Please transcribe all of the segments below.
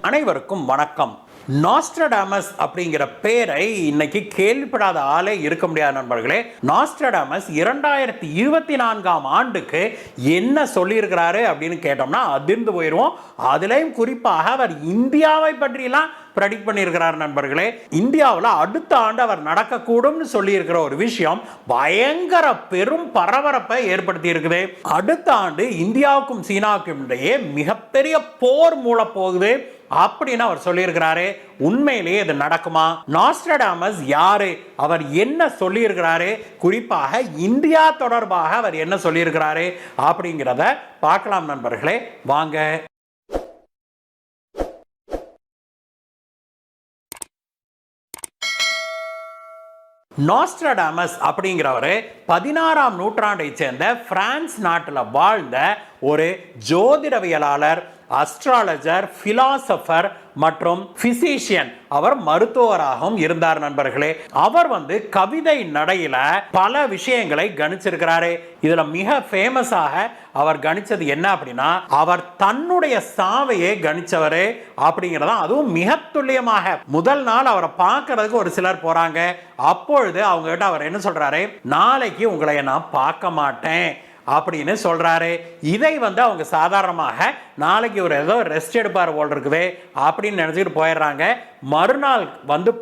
அனைவருக்கும் வணக்கம். நாஸ்ட்ரடாமஸ் அப்படிங்கிற பேரை இன்னைக்கு கேள்விப்படாத ஆளே இருக்க முடியாத நண்பர்களே. நாஸ்ட்ரடாமஸ் 2024ஆம் ஆண்டுக்கு என்ன சொல்லியிருக்கிறாரு அப்படின்னு கேட்டோம்னா அதிர்ந்து போயிடுவோம். அதுலேயும் குறிப்பாக அவர் இந்தியாவை பற்றியெல்லாம் ப்ரெடிக்ட் பண்ணியிருக்கிறார் நண்பர்களே. இந்தியாவில் அடுத்த ஆண்டு அவர் நடக்கக்கூடும்னு சொல்லியிருக்கிற ஒரு விஷயம் பயங்கர பெரும் பரபரப்பை ஏற்படுத்தி இருக்குது. அடுத்த ஆண்டு இந்தியாவுக்கும் சீனாவுக்கும் இடையே மிகப்பெரிய போர் மூல போகுது அப்படின்னு அவர் சொல்லியிருக்கிறாரு. உண்மையிலேயே இது நடக்குமா? நாஸ்ட்ரடாமஸ் யாரு? அவர் என்ன சொல்லியிருக்கிறாரு? குறிப்பாக இந்தியா தொடர்பாக அவர் என்ன சொல்லியிருக்கிறாரு அப்படிங்கிறத பார்க்கலாம் நண்பர்களே. வாங்க. நாஸ்ட்ரடாமஸ் அப்படிங்கிறவர் 16ஆம் நூற்றாண்டை சேர்ந்த பிரான்ஸ் நாட்டில் வாழ்ந்த ஒரு ஜோதிடவியலாளர், அஸ்ட்ராலஜர், பிலாசபர் மற்றும் பிசிஷியன். அவர் மருத்துவராகவும் இருந்தார் நண்பர்களே. அவர் கவிதை நடையில பல விஷயங்களை கணிச்சிருக்கிறாரு. இதுல மிக ஃபேமஸாக அவர் கணிச்சது என்ன அப்படின்னா, அவர் தன்னுடைய சாவையே கணிச்சவரு அப்படிங்கிறதா. அதுவும் மிக துல்லியமாக. முதல் நாள் அவரை பார்க்கறதுக்கு ஒரு சிலர் போறாங்க. அப்பொழுது அவங்க கிட்ட அவர் என்ன சொல்றாரு, நாளைக்கு உங்களை நான் பார்க்க மாட்டேன் அப்படின்னு சொல்றாரு. இதை அவங்க சாதாரணமாக நாளைக்கு ஒரு ஏதோ ரெஸ்ட் எடுப்பார் போல் இருக்குது அப்படின்னு நினைச்சிட்டு போயிடுறாங்க. மறுநாள்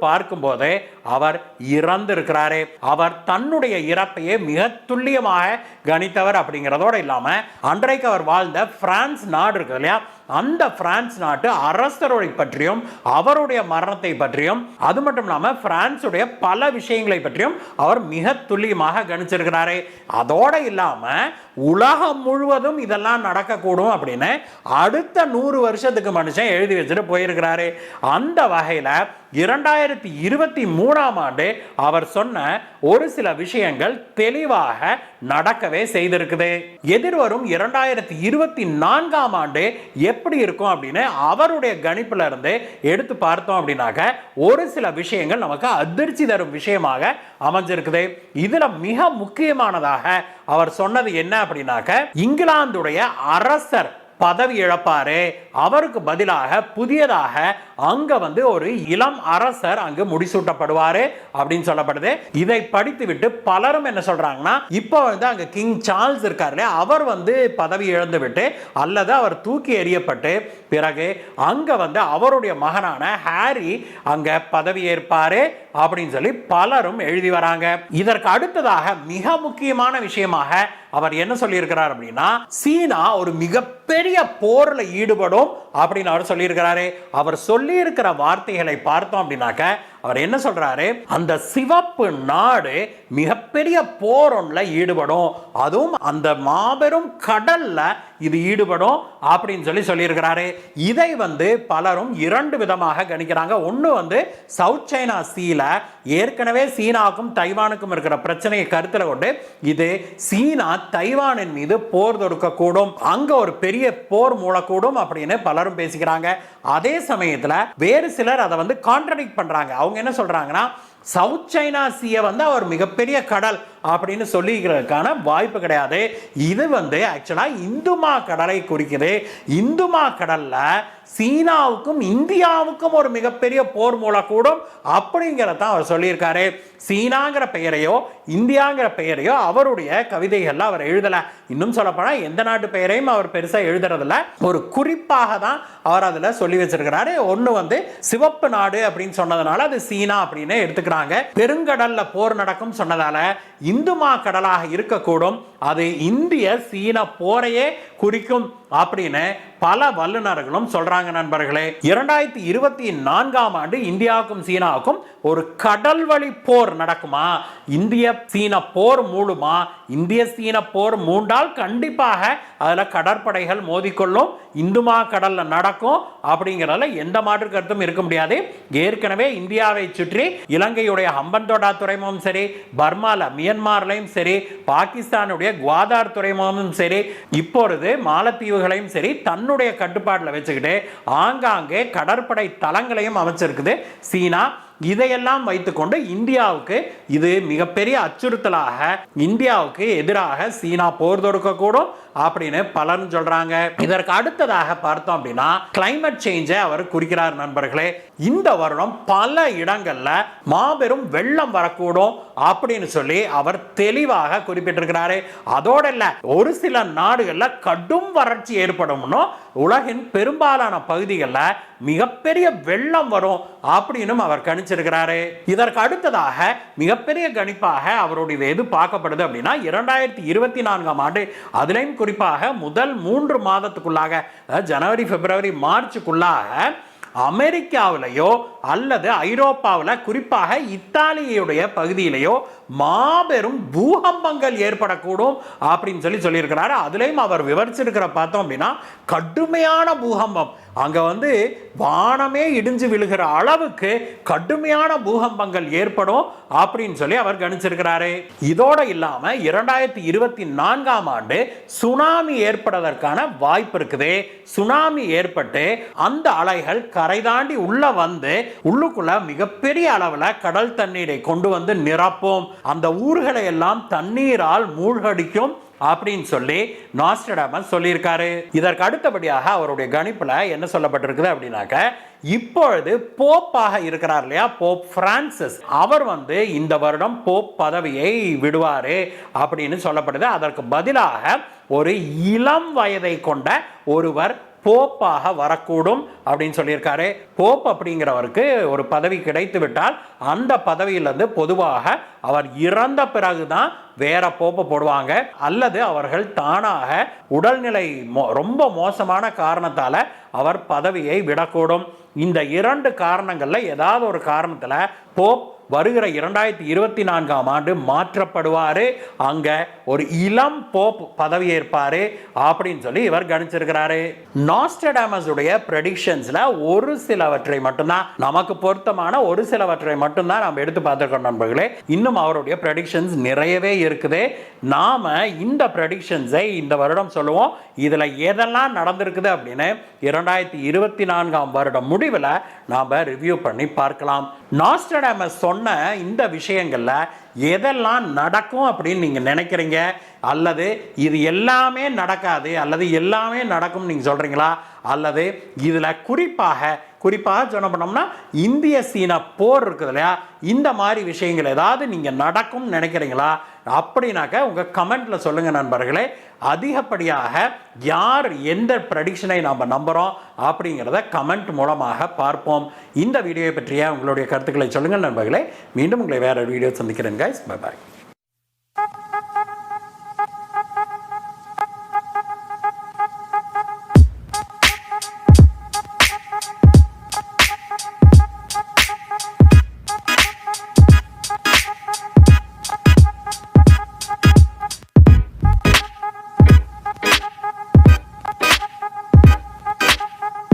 பார்க்கும்போது அவர் இறந்து இருக்கிறாரு. அவர் தன்னுடைய இறப்பையே மிக துல்லியமாக கணித்தவர் அப்படிங்கிறதோடு இல்லாம அன்றைக்கு அவர் வாழ்ந்த பிரான்ஸ் நாடு இருக்கு இல்லையா, அந்த பிரான்ஸ் நாட்டு அரசரை பற்றியும் அவருடைய மரணத்தை பற்றியும் அது மட்டும் இல்லாம பிரான்சுடைய பல விஷயங்களை பற்றியும் அவர் மிக துல்லியமாக கணிச்சிருக்கிறாரு. அதோட இல்லாம உலகம் முழுவதும் இதெல்லாம் நடக்கக்கூடும் அப்படின்னு அடுத்த 100 வருஷத்துக்கு மனுஷன் எழுதி வச்சுட்டு போயிருக்கிறாரு. அந்த வகையில் 2023ஆம் ஆண்டு அவர் சொன்ன ஒரு சில விஷயங்கள் தெளிவாக நடக்கவே செய்திருக்குது. எதிர்வரும் 2024ஆம் ஆண்டு எப்படி இருக்கும் அப்படின்னு அவருடைய கணிப்புல இருந்து எடுத்து பார்த்தோம் அப்படின்னாக்க ஒரு சில விஷயங்கள் நமக்கு அதிர்ச்சி தரும் விஷயமாக அமைஞ்சிருக்குது. இதுல மிக முக்கியமானதாக அவர் சொன்னது என்ன அப்படின்னாக்க, இங்கிலாந்துடைய அரசர் பதவி இழப்பாரு, அவருக்கு பதிலாக புதியதாக அங்க ஒரு இளம் அரசர் அங்கு முடிசூட்டப்படுவாரு அப்படின்னு சொல்லப்படுது. இதை படித்து விட்டு பலரும் என்ன சொல்றாங்கன்னா, இப்போ அங்க கிங் சார்ல்ஸ் இருக்காரு, அவர் பதவி இழந்து விட்டு அல்லது அவர் தூக்கி எறியப்பட்டு பிறகு அங்க அவருடைய மகனான ஹாரி அங்க பதவி ஏற்பாரு அப்படின்னு சொல்லி பலரும் எழுதி வராங்க. இதற்கு அடுத்ததாக மிக முக்கியமான விஷயமாக அவர் என்ன சொல்லி இருக்கிறார் அப்படின்னா, சீனா ஒரு மிகப்பெரிய போர்ல ஈடுபடும் அப்படின்னு அவர் சொல்லி இருக்கிறாரு. அவர் சொல்லி இருக்கிற வார்த்தைகளை பார்த்தோம் அப்படின்னாக்க அவர் என்ன சொல்றாரு, அந்த சிவப்பு நாடு மிகப்பெரிய போர் ஒன்றில் ஈடுபடும், அதுவும் அந்த மாபெரும் கடல்ல இது ஈடுபடும் அப்படின்னு சொல்லியிருக்கிறாரு. இதை பலரும் இரண்டு விதமாக கணிக்கிறாங்க. ஒன்று சவுத் சைனா சீல ஏற்கனவே சீனாவுக்கும் தைவானுக்கும் இருக்கிற பிரச்சனையை கருத்தில் கொண்டு இது சீனா தைவானின் மீது போர் தொடுக்கக்கூடும், அங்க ஒரு பெரிய போர் மூலக்கூடும் அப்படின்னு பலரும் பேசிக்கிறாங்க. அதே சமயத்தில் வேறு சிலர் அதை கான்ட்ரடிக்ட் பண்றாங்க. அவங்க என்ன சொல்றாங்கன்னா, சவுத் சைனா சீயை அவர் மிகப்பெரிய கடல் அப்படின்னு சொல்லிக்கிறதுக்கான வாய்ப்பு கிடையாது. இது ஆக்சுவலா இந்துமா கடலை குறிக்குது. இந்துமா கடல்ல சீனாவுக்கும் இந்தியாவுக்கும் ஒரு மிகப்பெரிய போர் மூலக்கூடும் அப்படிங்கிறத அவர் சொல்லியிருக்காரு. சீனாங்கிற பெயரையோ இந்தியாங்கிற பெயரையோ அவருடைய கவிதைகள்ல அவர் எழுதல. இன்னும் சொல்லப்போனா எந்த நாட்டு பெயரையும் அவர் பெருசா எழுதுறதில்ல. ஒரு குறிப்பாக தான் அவர் அதுல சொல்லி வச்சிருக்கிறாரு. ஒன்னு சிவப்பு நாடு அப்படின்னு சொன்னதுனால அது சீனா அப்படின்னு எடுத்துக்கிறாங்க. பெருங்கடல்ல போர் நடக்கும் சொன்னதால இந்துமா கடலாக இருக்கக்கூடும், அது இந்திய சீன போரையே குறிக்கும் அப்படின்னு பல வல்லுநர்களும் சொல்றாங்க நண்பர்களே. 2024ஆம் ஆண்டு இந்தியாவுக்கும் சீனாவுக்கும் ஒரு கடல் வழி போர் நடக்குமா? இந்திய சீன போர் மூடுமா? இந்திய சீன போர் மூண்டால் கண்டிப்பாக அதுல கடற்படைகள் மோதிக்கொள்ளும், இந்துமா கடல்ல நடக்கும் அப்படிங்கிறதுல எந்த மாற்று கருத்தும் இருக்க முடியாது. ஏற்கனவே இந்தியாவை சுற்றி இலங்கையுடைய ஹம்பன்தோட்டா துறைமுகம் சரி, பர்மால மியன்மார்லையும் சரி, பாகிஸ்தானுடைய குவாதார் துறைமுகமும் சரி, இப்பொழுது மாலத்தீவுகளையும் சரி தன்னுடைய கட்டுப்பாட்டில் வச்சுக்கிட்டு ஆங்காங்கே கடற்படை தளங்களையும் அமைச்சிருக்குது சீனா. இதையெல்லாம் வைத்துக்கொண்டு இந்தியாவுக்கு இது மிகப்பெரிய அச்சுறுத்தலாக, இந்தியாவுக்கு எதிராக சீனா போர் தொடுக்கக்கூடும் அப்படின்னு பலரும் சொல்றாங்க. இதற்கு அடுத்ததாக பார்த்தோம் அப்படின்னா கிளைமேட் சேஞ்சை அவர் குறிக்கிறார் நண்பர்களே. இந்த வருடம் பல இடங்கள்ல மாபெரும் வெள்ளம் வரக்கூடும் அப்படின்னு சொல்லி அவர் தெளிவாக குறிப்பிட்டிருக்கிறாரு. அதோட இல்ல, ஒரு சில நாடுகள்ல கடும் வறட்சி ஏற்படும்னு, உலகின் பெரும்பாலான பகுதிகளில் மிகப்பெரிய வெள்ளம் வரும் அப்படின்னு அவர் கணிச்சிருக்கிறாரு. இதற்கு அடுத்ததாக மிகப்பெரிய கணிப்பாக அவருடைய எது பார்க்கப்படுது அப்படின்னா 2024ஆம் ஆண்டு, அதிலையும் குறிப்பாக முதல் 3 மாதத்துக்குள்ளாக, ஜனவரி பிப்ரவரி மார்ச்சுக்குள்ளாக அமெரிக்காவிலேயோ அல்லது ஐரோப்பாவில் குறிப்பாக இத்தாலியுடைய பகுதியிலேயோ மாபெரும் பூகம்பங்கள் ஏற்படக்கூடும் அப்படின்னு சொல்லியிருக்கிறாரு. அதுலேயும் அவர் விவரிச்சிருக்கிற பார்த்தோம் அப்படின்னா கடுமையான பூகம்பம், அங்க வானமே இடிஞ்சு விழுகிற அளவுக்கு கடுமையான பூகம்பங்கள் ஏற்படும் அப்படின்னு சொல்லி அவர் கணிச்சிருக்கிறாரு. இதோட இல்லாம 2024ஆம் ஆண்டு சுனாமி ஏற்படுவதற்கான வாய்ப்பு இருக்குது. சுனாமி ஏற்பட்டு அந்த அலைகள் கரை தாண்டி உள்ள வந்து உள்ளுக்குள்ள மிகப்பெரிய அளவுல கடல் தண்ணீரை கொண்டு வந்து நிரப்பும், அந்த ஊர்களை எல்லாம் தண்ணீரால் மூழ்கடிக்கும் அப்படின்னு சொல்லி நாஸ்ட்ரடாமஸ் சொல்லியிருக்காரு. இதற்கு அடுத்தபடியாக அவருடைய கணிப்புல என்ன சொல்லப்பட்டிருக்குது அப்படின்னாக்க, இப்பொழுது போப்பாக இருக்கிறார் இல்லையா, போப் பிரான்சிஸ், அவர் இந்த வருடம் போப் பதவியை விடுவாரு அப்படின்னு சொல்லப்படுது. அதற்கு பதிலாக ஒரு இளம் வயதை கொண்ட ஒருவர் போப்பாக வரக்கூடும் அப்படின்னு சொல்லியிருக்காரு. போப் அப்படிங்கிறவருக்கு ஒரு பதவி கிடைத்து விட்டால் அந்த பதவியிலிருந்து பொதுவாக அவர் இறந்த பிறகுதான் வேற போப்பை போடுவாங்க, அல்லது அவர்கள் தானாக உடல்நிலை ரொம்ப மோசமான காரணத்தால அவர் பதவியை விடக்கூடும். இந்த 2 காரணங்கள்ல ஏதாவது ஒரு காரணத்துல போப் வருகிற 2024ஆம் ஆண்டு மாற்றப்படுவாரு, அங்க ஒரு இளம் போப் பதவி ஏற்பாரு அப்படின்னு சொல்லி இவர் கணிச்சிருக்கிறாரு. நாஸ்ட்ரடாமஸ் உடைய பிரெடிக்ஷன்ஸ்ல ஒரு சிலவற்றை மட்டும்தான், நமக்கு பொருத்தமான ஒரு சிலவற்றை மட்டும்தான் நாம் எடுத்து பார்த்துருக்கோம் நண்பர்களே. இன்னும் அவருடைய பிரெடிக்ஷன்ஸ் நிறையவே இருக்குது. நாம இந்த பிரெடிக்ஷன்ஸை இந்த வருடம் சொல்லுவோம். இதுல எதெல்லாம் நடந்திருக்குது அப்படின்னு 2024ஆம் வருடம் முடிவில் நாம ரிவ்யூ பண்ணி பார்க்கலாம். நாஸ்ட்ரடாமஸ் சொன்ன இந்த விஷயங்கள்ல எதெல்லாம் நடக்கும் அப்படின்னு நீங்க நினைக்கிறீங்க, அல்லது இது எல்லாமே நடக்காது அல்லது எல்லாமே நடக்கும் நீங்க சொல்றீங்களா, அல்லது இதுல குறிப்பாக சொன்ன பண்ணோம்னா இந்திய சீன போர் இருக்குது இல்லையா, இந்த மாதிரி விஷயங்கள் ஏதாவது நீங்க நடக்கும் நினைக்கிறீங்களா அப்படின்னாக்க உங்க கமெண்ட்ல சொல்லுங்க நண்பர்களே. அதிகப்படியாக யார் எந்த ப்ரெடிக்ஷனை நாம் நம்புறோம் அப்படிங்கிறத கமெண்ட் மூலமாக பார்ப்போம். இந்த வீடியோவை பற்றிய உங்களுடைய கருத்துக்களை சொல்லுங்கள் நண்பர்களே. மீண்டும் உங்களை வேற வீடியோ சந்திக்கிறேன். Bye bye.